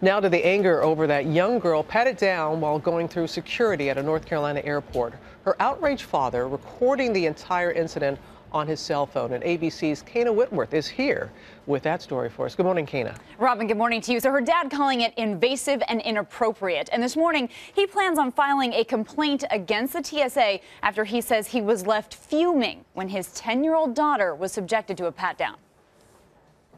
Now to the anger over that young girl patted down while going through security at a North Carolina airport. Her outraged father recording the entire incident on his cell phone. And ABC's Kana Whitworth is here with that story for us. Good morning, Kana. Robin, good morning to you. So her dad calling it invasive and inappropriate. And this morning, he plans on filing a complaint against the TSA after he says he was left fuming when his 10-year-old daughter was subjected to a pat-down.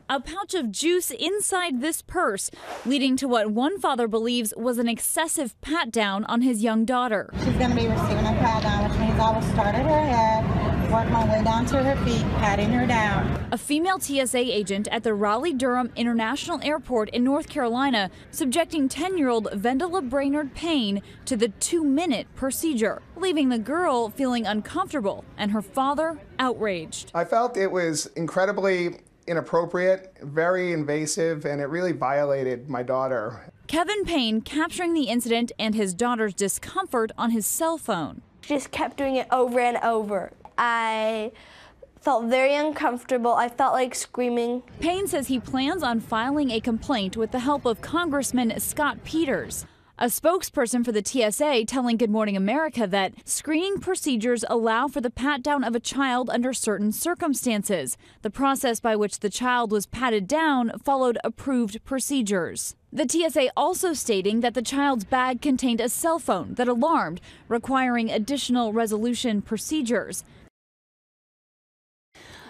A pouch of juice inside this purse, leading to what one father believes was an excessive pat-down on his young daughter. She's going to be receiving a pat-down, which means I will start at her head, work my way down to her feet, patting her down. A female TSA agent at the Raleigh-Durham International Airport in North Carolina subjecting 10-year-old Vendela Brainerd Payne to the 2-minute procedure, leaving the girl feeling uncomfortable and her father outraged. I felt it was incredibly inappropriate, very invasive, and it really violated my daughter. Kevin Payne capturing the incident and his daughter's discomfort on his cell phone. She just kept doing it over and over. I felt very uncomfortable. I felt like screaming. Payne says he plans on filing a complaint with the help of Congressman Scott Peters. A spokesperson for the TSA telling Good Morning America that screening procedures allow for the pat-down of a child under certain circumstances. The process by which the child was patted down followed approved procedures. The TSA also stating that the child's bag contained a cell phone that alarmed, requiring additional resolution procedures.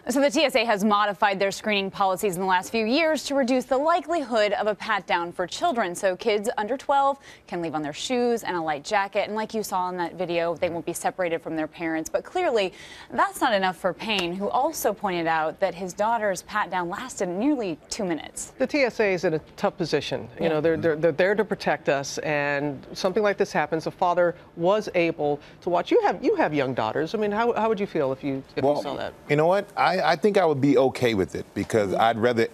So the TSA has modified their screening policies in the last few years to reduce the likelihood of a pat-down for children. So kids under 12 can leave on their shoes and a light jacket. And like you saw in that video, they won't be separated from their parents. But clearly, that's not enough for Payne, who also pointed out that his daughter's pat-down lasted nearly 2 minutes. The TSA is in a tough position. You know, they're there to protect us. And something like this happens. A father was able to watch. You have young daughters. I mean, how would you feel if you saw that? You know what? I think I would be okay with it because I'd rather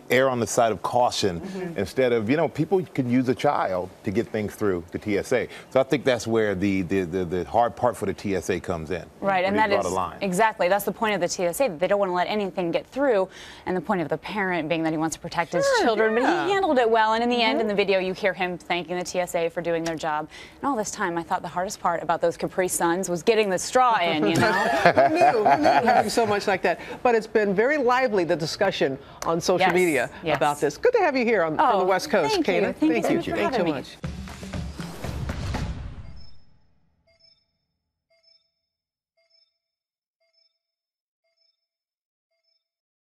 err on the side of caution instead of, you know, people can use a child to get things through the TSA. So I think that's where the hard part for the TSA comes in. Right, and that is exactly, that's the point of the TSA, that they don't want to let anything get through, and the point of the parent being that he wants to protect his children, but he handled it well, and in the end, in the video, you hear him thanking the TSA for doing their job. And all this time, I thought the hardest part about those Capri Suns was getting the straw in, you know? Who knew having so much like that? But it's been very lively, the discussion on social media about this. Good to have you here from the West Coast, Kana. Thank you so much for having me.